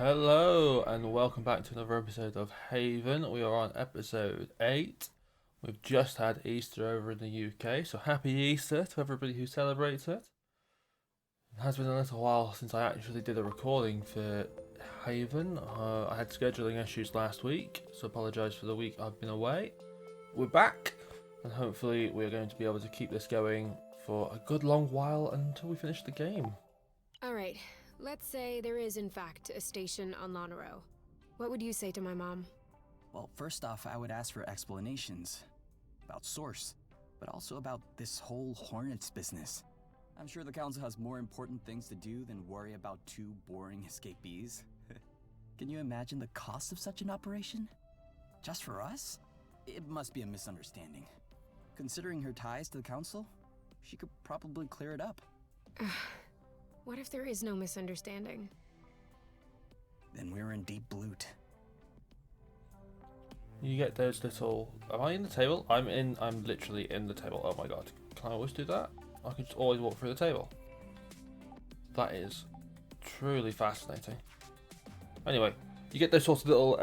Hello and welcome back to another episode of Haven. We are on episode 8. We've just had Easter over in the UK, so happy Easter to everybody who celebrates it. It has been a little while since I actually did a recording for Haven. I had scheduling issues last week, so apologise for the week I've been away. We're back, and hopefully we're going to be able to keep this going for a good long while until we finish the game. Alright, let's say there is in fact a station on Lonero. What would you say to my mom? Well, first off, I would ask for explanations about Source, but also about this whole Hornets business. I'm sure the Council has more important things to do than worry about two boring escapees. Can you imagine the cost of such an operation? Just for us? It must be a misunderstanding. Considering her ties to the Council, she could probably clear it up. What if there is no misunderstanding? Then we're in deep loot. You get those little... Am I in the table? I'm literally in the table. Oh my god. Can I always do that? I can just always walk through the table. That is truly fascinating. Anyway, you get those sorts of little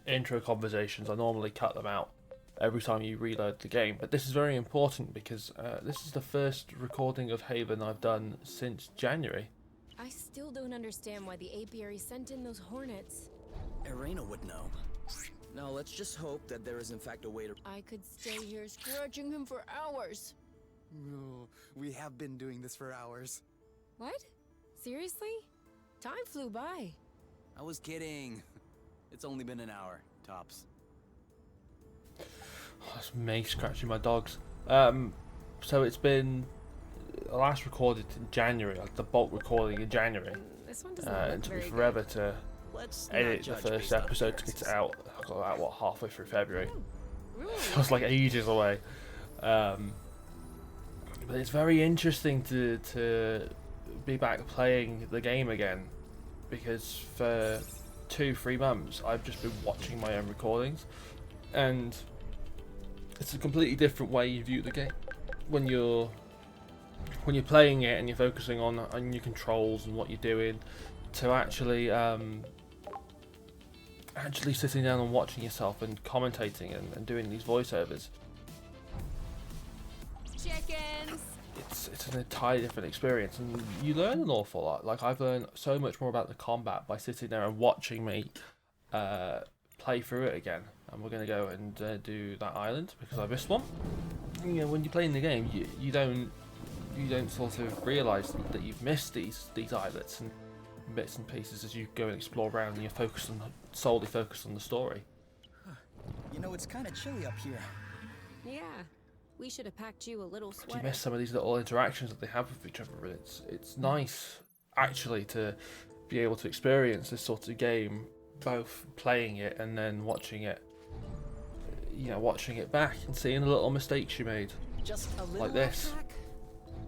intro conversations. I normally cut them out every time you reload the game, but this is very important because this is the first recording of Haven I've done since January. I still don't understand why the apiary sent in those hornets. Irena would know. Now let's just hope that there is in fact a way to... I could stay here scratching him for hours. No, we have been doing this for hours. What? Seriously? Time flew by. I was kidding. It's only been an hour, tops. That's me scratching my dogs. So it's been last recorded in January, like the bulk recording in January. This one doesn't It look took me very forever good. to Let's not edit the judge first based on episode to get it out. I got out, what, halfway through February. Ooh, Feels like ages away. But it's very interesting to be back playing the game again, because for 2-3 months I've just been watching my own recordings, and it's a completely different way you view the game when you're playing it and you're focusing on your controls and what you're doing, to actually sitting down and watching yourself and commentating and doing these voiceovers. Chickens! It's an entirely different experience, and you learn an awful lot. Like, I've learned so much more about the combat by sitting there and watching me play through it again. And we're going to go and do that island because I missed one. You know, when you're playing the game, you don't sort of realise that you've missed these islets and bits and pieces as you go and explore around, and you're solely focused on the story. You know, it's kind of chilly up here. Yeah, we should have packed you a little You sweater. miss some of these little interactions that they have with each other, and it's nice actually to be able to experience this sort of game, both playing it and then watching it. You know, watching it back and seeing the little mistakes you made, Just a little like this. off track?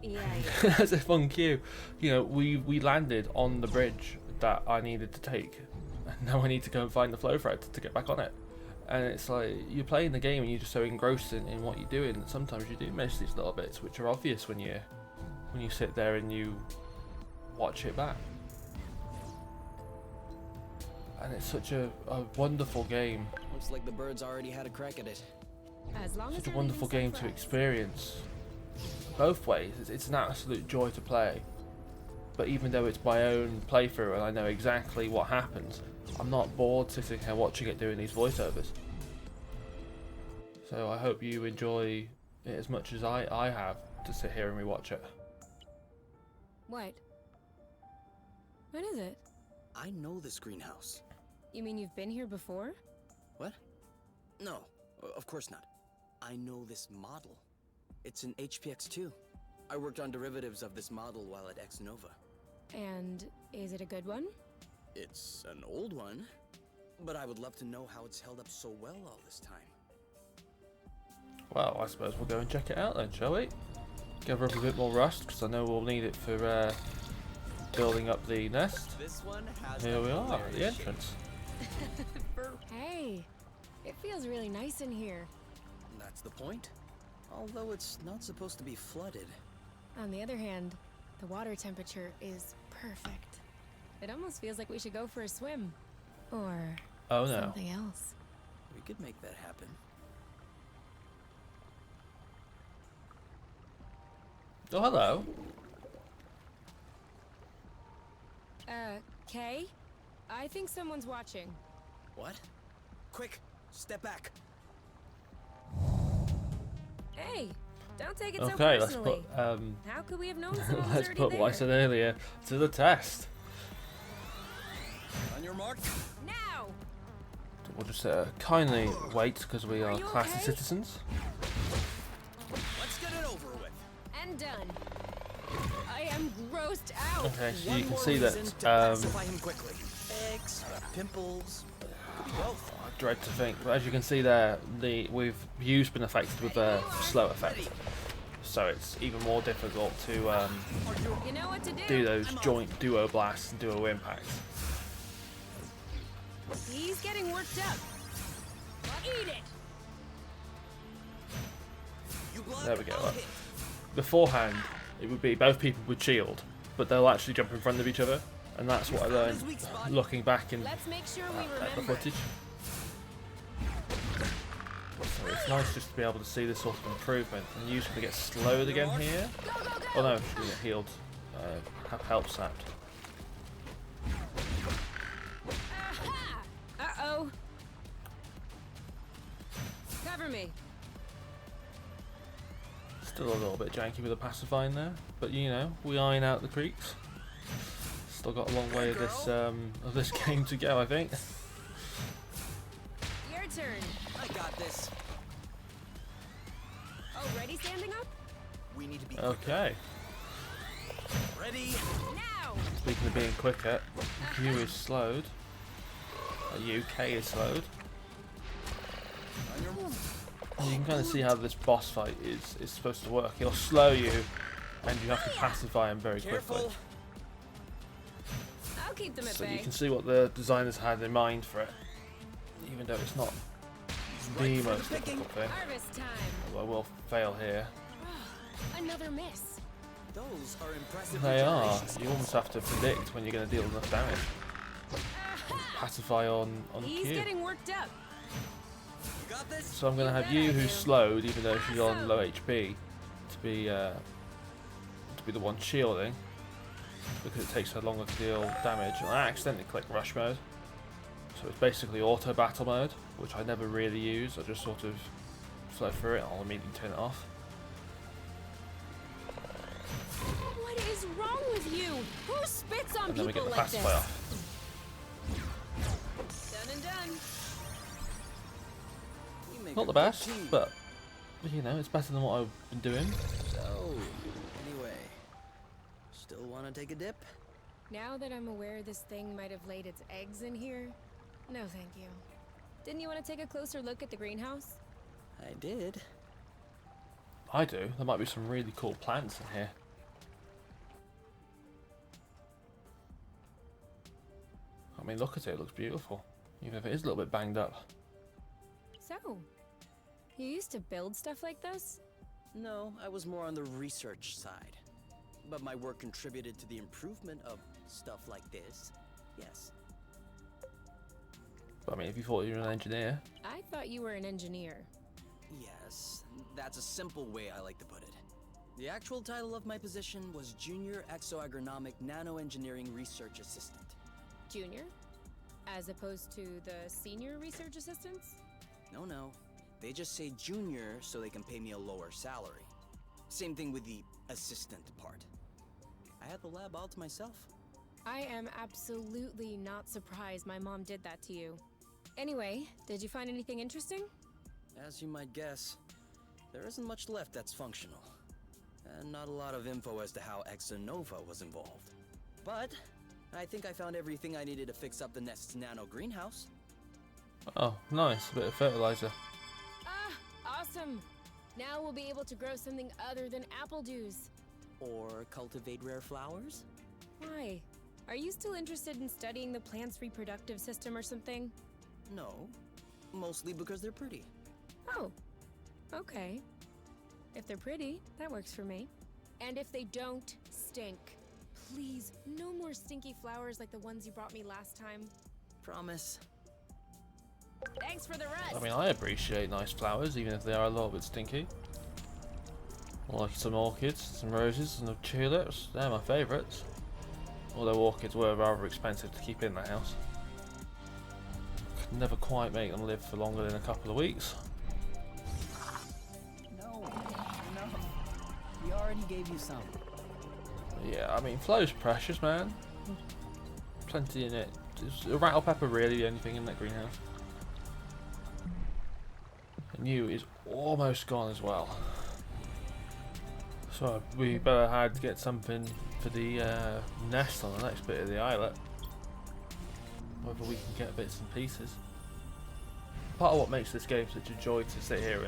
Yeah. As if on cue. You know, we landed on the bridge that I needed to take, and now I need to go and find the flow thread to get back on it. And it's like, you're playing the game and you're just so engrossed in what you're doing that sometimes you do miss these little bits which are obvious when you sit there and you watch it back. And it's such a wonderful game. Looks like the birds already had a crack at it. As long as Such a they're wonderful leaving game some to for us. experience both ways. It's an absolute joy to play, but even though it's my own playthrough and I know exactly what happens, I'm not bored sitting here watching it doing these voiceovers. So I hope you enjoy it as much as I have to sit here and rewatch it. What? What is it? I know this greenhouse. You mean you've been here before? What? No, of course not. I know this model. It's an HPX2. I worked on derivatives of this model while at X-Nova. And is it a good one? It's an old one, but I would love to know how it's held up so well all this time. Well, I suppose we'll go and check it out then, shall we? Gather up a bit more rust, because I know we'll need it for building up the nest. This one has Here we are at the entrance. Hey, it feels really nice in here. That's the point. Although it's not supposed to be flooded. On the other hand, the water temperature is perfect. It almost feels like we should go for a swim. Or Oh no. something else. We could make that happen. Oh, hello. Kay? I think someone's watching. What? Quick, step back. Hey, don't take it so Okay, let's personally. put How could we have known someone was let's already put there? what I said earlier to the test. On your mark. Now! We'll just kindly wait because we are you classy okay? citizens. Let's get it over with. And done. I am grossed out. Okay, so One you can more see reason that to pacify him quickly. Eggs, pimples, could be both. I dread to think, but as you can see there, we've used been affected with a slow effect, so it's even more difficult to You know what to do those joint duo blasts and duo impacts. He's getting worked up. Eat it. You block, There we go. I'll hit. Beforehand, it would be both people would shield, but they'll actually jump in front of each other, and that's what I learned looking back in Let's make sure we at the remember. footage. So it's nice just to be able to see this sort of improvement, and usually they get slowed again here. Go, go, go! Oh no, she get healed. Have help sapped. Aha! Uh-oh. Cover me. Still a little bit janky with the pacifying there, but you know, we iron out the creeks. Still got a long way of this game to go, I think. Your turn. I got this. Already standing up? We need to be Okay. ready. Now! Speaking of being quicker, Q is slowed. UK is slowed. On your And you can kind of see how this boss fight is supposed to work. He'll slow you, and you have to pacify him very quickly. careful. I'll keep them at So bay. you can see what the designers had in mind for it, even though it's not the most difficult thing. Harvest time. Although I will fail here. Another miss. Those are impressive. They are. regenerations. You almost have to predict when you're going to deal enough damage. Pacify on He's Q. getting worked up. You got this. So I'm going to have You you, bet I who's do. slowed, even though she's on Awesome. low HP, to be the one shielding, because it takes her longer to deal damage. And I accidentally clicked rush mode, so it's basically auto battle mode, which I never really use. I just sort of flow through it. I'll immediately turn it off. What is wrong with you? Who spits on And then we get people the like this? pacify off. Done and done. You make Not a the good best, team. but you know, it's better than what I've been doing. So, anyway, still want to take a dip? Now that I'm aware this thing might have laid its eggs in here, no thank you. Didn't you want to take a closer look at the greenhouse? I did. I do. There might be some really cool plants in here. I mean, look at it. It looks beautiful, even if it is a little bit banged up. So, you used to build stuff like this? No, I was more on the research side. But my work contributed to the improvement of stuff like this. Yes. But I mean, if you thought you were an engineer, I thought you were an engineer. Yes, that's a simple way I like to put it. The actual title of my position was Junior Exoagronomic Nanoengineering Research Assistant. Junior? As opposed to the senior research assistants? No. They just say junior so they can pay me a lower salary. Same thing with the assistant part. I had the lab all to myself. I am absolutely not surprised my mom did that to you. Anyway, did you find anything interesting? As you might guess, there isn't much left that's functional. And not a lot of info as to how Exonova was involved. But I think I found everything I needed to fix up the Nest's nano greenhouse. oh, nice, a bit of fertilizer. Ah, awesome! Now we'll be able to grow something other than apple dews. Or cultivate rare flowers? Why? Are you still interested in studying the plant's reproductive system or something? No, mostly because they're pretty. Oh, okay. If they're pretty, that works for me. And if they don't stink, please, no more stinky flowers like the ones you brought me last time. Promise. Thanks for the rest. I mean, I appreciate nice flowers, even if they are a little bit stinky. Like some orchids, some roses, and the tulips. They're my favourites. Although orchids were rather expensive to keep in the house. Could never quite make them live for longer than a couple of weeks. No. We already gave you some. Yeah, I mean, flow's precious, man. Plenty in it. Is a rattle pepper really the only thing in that greenhouse? And you is almost gone as well. So we better had to get something for the nest on the next bit of the islet. Whether we can get bits and pieces. Part of what makes this game such a joy to sit here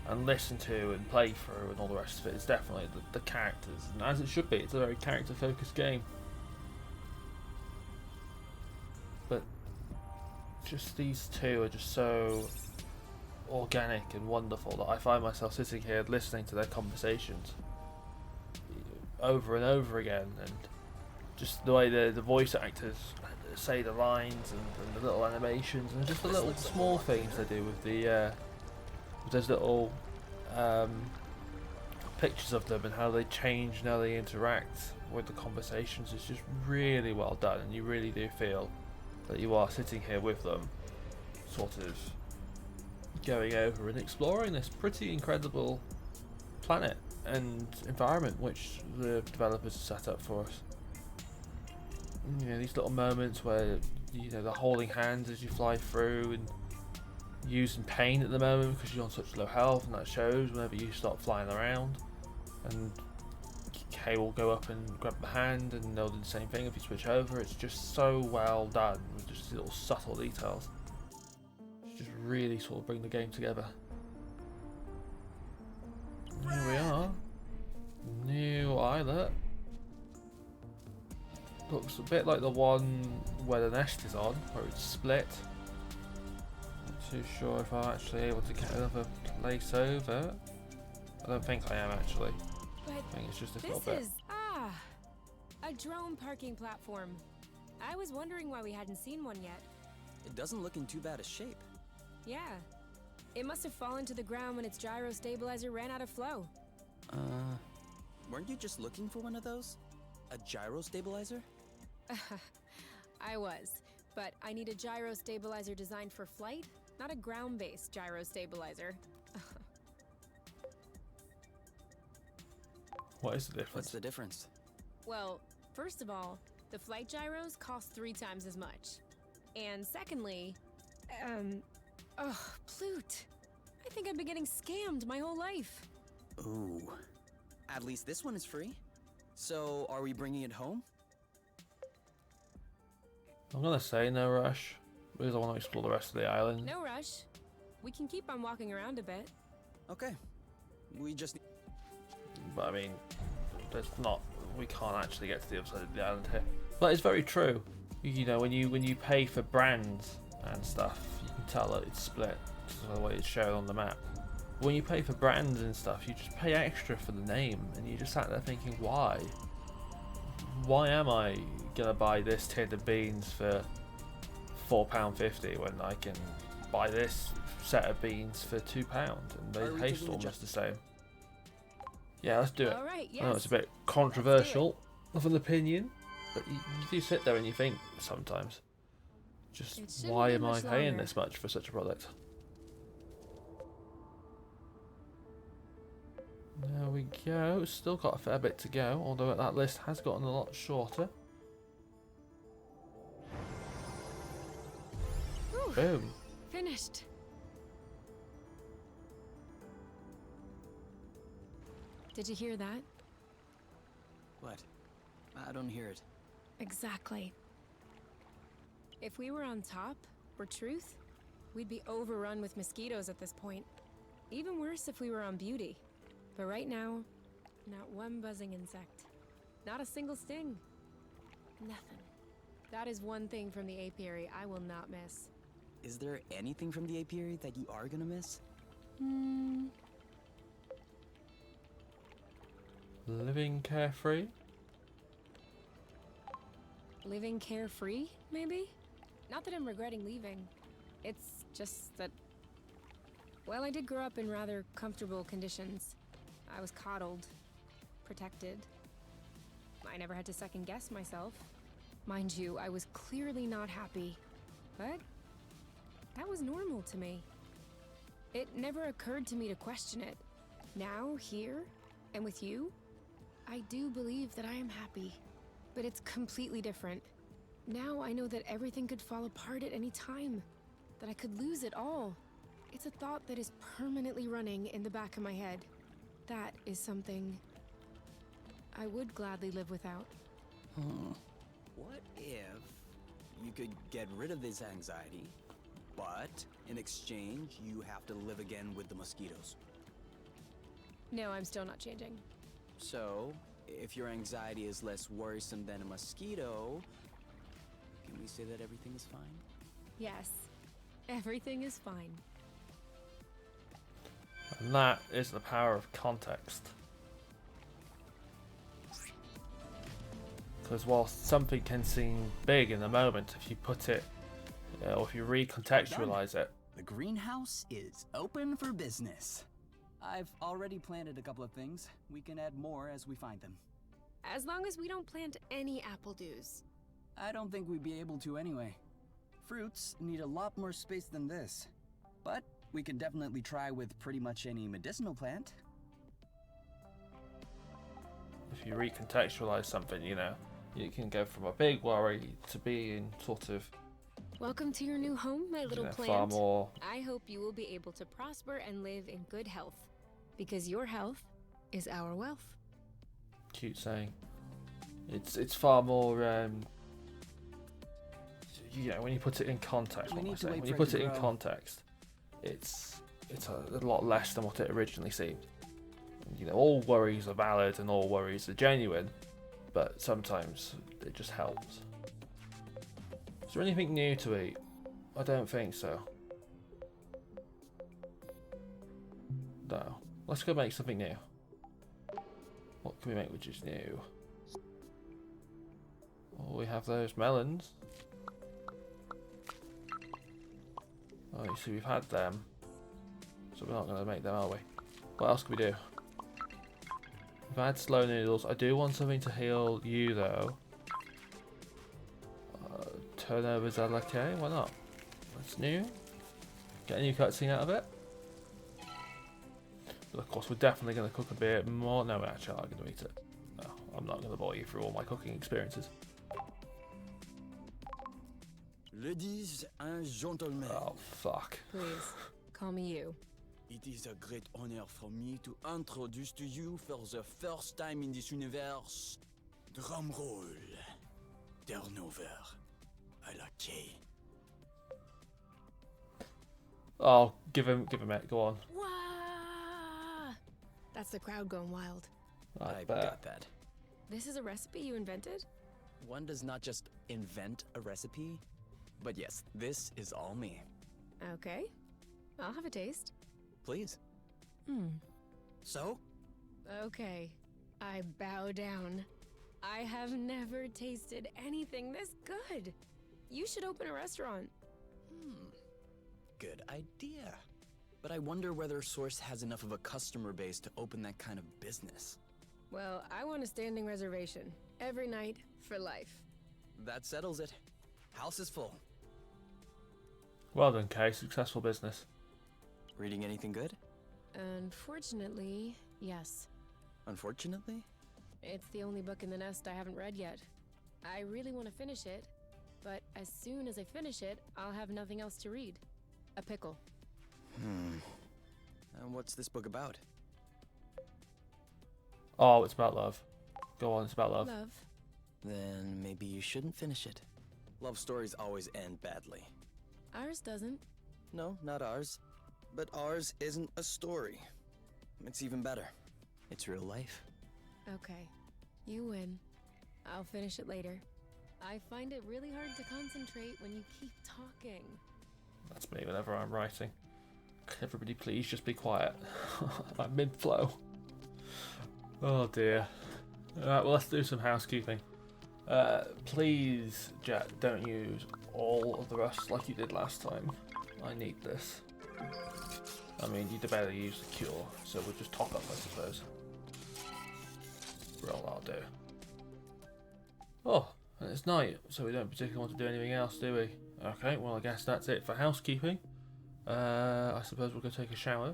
and listen to and play through and all the rest of it is definitely the characters. And as it should be, it's a very character focused game. But just these two are just so organic and wonderful that I find myself sitting here listening to their conversations over and over again, and just the way the voice actors say the lines and the little animations and just the little small things they do with the with those little pictures of them and how they change and how they interact with the conversations is just really well done, and you really do feel that you are sitting here with them, sort of going over and exploring this pretty incredible planet and environment which the developers have set up for us. You know, these little moments where, you know, they're holding hands as you fly through, and using pain at the moment because you're on such low health, and that shows whenever you start flying around. And Kay will go up and grab the hand, and they'll do the same thing if you switch over. It's just so well done with just little subtle details. Just really sort of bring the game together. Here we are. New islet. Looks a bit like the one where the nest is on, where it's split. Not too sure if I'm actually able to get another place over. I don't think I am actually. But I think it's just this little this bit. is a drone parking platform. I was wondering why we hadn't seen one yet. It doesn't look in too bad a shape. Yeah. It must have fallen to the ground when its gyro stabilizer ran out of flow. Weren't you just looking for one of those? A gyro stabilizer? I was, but I need a gyro stabilizer designed for flight, not a ground-based gyro stabilizer. What is the difference? What's the difference? Well, first of all, the flight gyros cost 3 times as much. And secondly, Plute. I think I've been getting scammed my whole life. Ooh. At least this one is free. So, are we bringing it home? I'm gonna say no rush, because I want to explore the rest of the island. No rush. We can keep on walking around a bit. Okay. We just... But I mean, we can't actually get to the other side of the island here. But it's very true. You know, when you pay for brands and stuff, you can tell that it's split because of the way it's shown on the map. When you pay for brands and stuff, you just pay extra for the name, and you just sat there thinking, why? Why am I gonna buy this tin of beans for £4.50 when I can buy this set of beans for £2 and they taste almost the same? Yeah, let's do it. All right, I know yes. it's a bit controversial of an opinion, but you do sit there and you think sometimes, just It shouldn't why be am I much paying longer. this much for such a product? There we go. Still got a fair bit to go, although that list has gotten a lot shorter. Whew, Boom. finished. Did you hear that? What? I don't hear it. Exactly. If we were on top, or Truth, we'd be overrun with mosquitoes at this point. Even worse if we were on Beauty. But right now, not one buzzing insect. Not a single sting. Nothing. That is one thing from the apiary I will not miss. Is there anything from the apiary that you are gonna miss? Living carefree. Living carefree, maybe? Not that I'm regretting leaving. It's just that... Well, I did grow up in rather comfortable conditions. I was coddled, protected. I never had to second guess myself. Mind you, I was clearly not happy. But that was normal to me. It never occurred to me to question it. Now, here, and with you, I do believe that I am happy. But it's completely different. Now I know that everything could fall apart at any time. That I could lose it all. It's a thought that is permanently running in the back of my head. That is something I would gladly live without. What if you could get rid of this anxiety, but in exchange, you have to live again with the mosquitoes? No, I'm still not changing. So, if your anxiety is less worrisome than a mosquito, can we say that everything is fine? Yes, everything is fine. And that is the power of context. Because whilst something can seem big in the moment, if you put it, or if you recontextualize it. The greenhouse is open for business. I've already planted a couple of things. We can add more as we find them. As long as we don't plant any apple dews. I don't think we'd be able to anyway. Fruits need a lot more space than this. But we can definitely try with pretty much any medicinal plant. If you recontextualize something, you know, you can go from a big worry to being sort of, Welcome to your new home, my little plant. far more. I hope you will be able to prosper and live in good health. Because your health is our wealth. Cute saying. It's far more. When you put it in context, We what am I need to saying? wait When you for it put to it in grow. context, it's a lot less than what it originally seemed. You know, all worries are valid and all worries are genuine, but sometimes it just helps. Is there anything new to eat? I don't think so. No. Let's go make something new. What can we make which is new? Oh, we have those melons. Oh, you see, we've had them. So we're not going to make them, are we? What else can we do? We've had slow noodles. I do want something to heal you, though. Turnovers are okay. Why not? That's new. Get a new cutscene out of it. But of course, we're definitely going to cook a bit more. No, actually, I'm going to eat it. No, I'm not going to bore you through all my cooking experiences. Ladies and gentlemen, Oh, fuck. Please, call me you. it is a great honor for me to introduce to you for the first time in this universe, drum roll, turnover, à la K. Oh, give him it. Go on. Wah! That's the crowd going wild. I I bet. got that. This is a recipe you invented? One does not just invent a recipe, but yes, this is all me. Okay. I'll have a taste. Please. So? Okay. I bow down. I have never tasted anything this good. You should open a restaurant. Good idea. But I wonder whether Source has enough of a customer base to open that kind of business. Well, I want a standing reservation. Every night, for life. That settles it. House is full. Well done, Kay. Successful business. Reading anything good? Unfortunately, yes. Unfortunately? It's the only book in the nest I haven't read yet. I really want to finish it, but as soon as I finish it, I'll have nothing else to read. A pickle. And what's this book about? Oh, it's about love. Go on, it's about love. Love. Then maybe you shouldn't finish it. Love stories always end badly. Ours doesn't. No, not ours. But ours isn't a story. It's even better. It's real life. Okay. You win. I'll finish it later. I find it really hard to concentrate when you keep talking. That's me whenever I'm writing. Everybody please just be quiet. I'm mid-flow. Oh dear. Alright, well let's do some housekeeping. Please, Jett, don't use all of the rest like you did last time. I need this. I mean, you'd better use the cure, so we'll just top up, I suppose. Well, that'll do. Oh, and it's night, so we don't particularly want to do anything else, do we? Okay, well, I guess that's it for housekeeping. I suppose we'll go take a shower.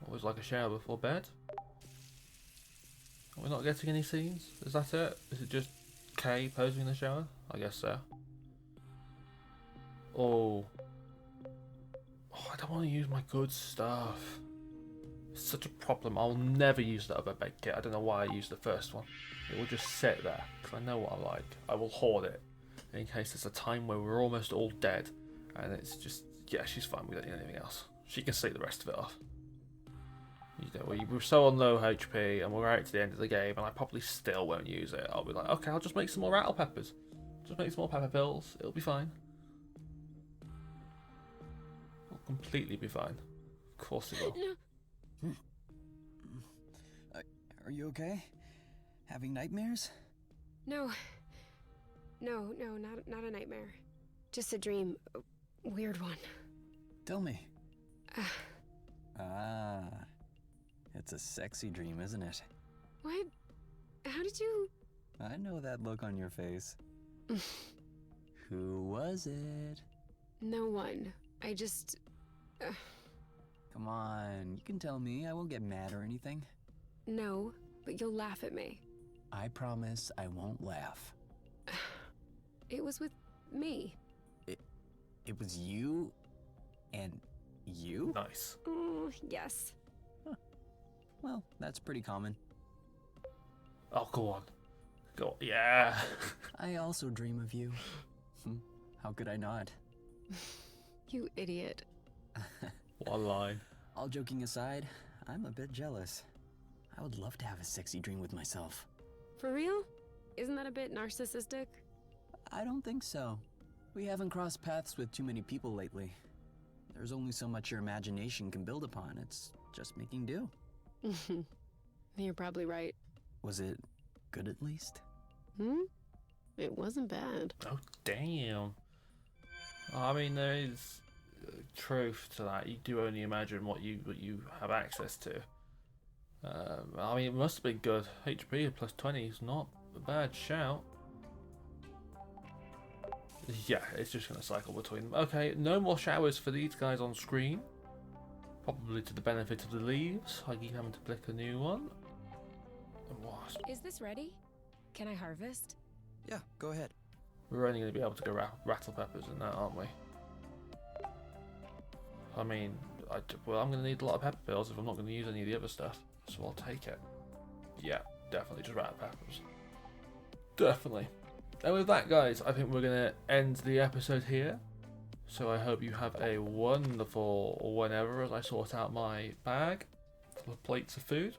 Always like a shower before bed. We're not getting any scenes? Is that it? Is it just Kay posing in the shower? I guess so. Oh. Oh, I don't want to use my good stuff. It's such a problem. I'll never use that other bed kit. I don't know why I used the first one. It will just sit there, because I know what I like. I will hoard it, in case there's a time where we're almost all dead. And it's just, yeah, she's fine. We don't need anything else. She can sleep the rest of it off. You know, we're so on low HP, and we're right to the end of the game, and I probably still won't use it. I'll be like, okay, I'll just make some more rattle peppers. Just make some more pepper pills. It'll be fine. It'll completely be fine. Of course it will. No. Are you okay? Having nightmares? No. No, not a nightmare. Just a dream. A weird one. Tell me. It's a sexy dream, isn't it? What? How did you... I know that look on your face. Who was it? No one. I just... Come on, you can tell me. I won't get mad or anything. No, but you'll laugh at me. I promise I won't laugh. It was with me. It was you? And you? Nice. Yes. Well, that's pretty common. Oh, go on. Go on. Yeah. I also dream of you. How could I not? You idiot. What a line. All joking aside, I'm a bit jealous. I would love to have a sexy dream with myself. For real? Isn't that a bit narcissistic? I don't think so. We haven't crossed paths with too many people lately. There's only so much your imagination can build upon. It's just making do. You're probably right. Was it good at least? It wasn't bad. Oh, damn. I mean, there is truth to that. You do only imagine what you have access to. I mean, it must have been good. HP plus 20 is not a bad shout. Yeah, it's just going to cycle between them. Okay, no more showers for these guys on screen. Probably to the benefit of the leaves. I keep having to click a new one. And what? Is this ready? Can I harvest? Yeah, go ahead. We're only going to be able to go rattle peppers in that, aren't we? I mean, well, I'm going to need a lot of pepper pills if I'm not going to use any of the other stuff. So I'll take it. Yeah, definitely just rattle peppers. Definitely. And with that, guys, I think we're going to end the episode here. So I hope you have a wonderful whenever as I sort out my bag full of plates of food.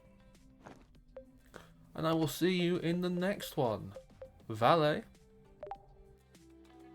And I will see you in the next one. Valet.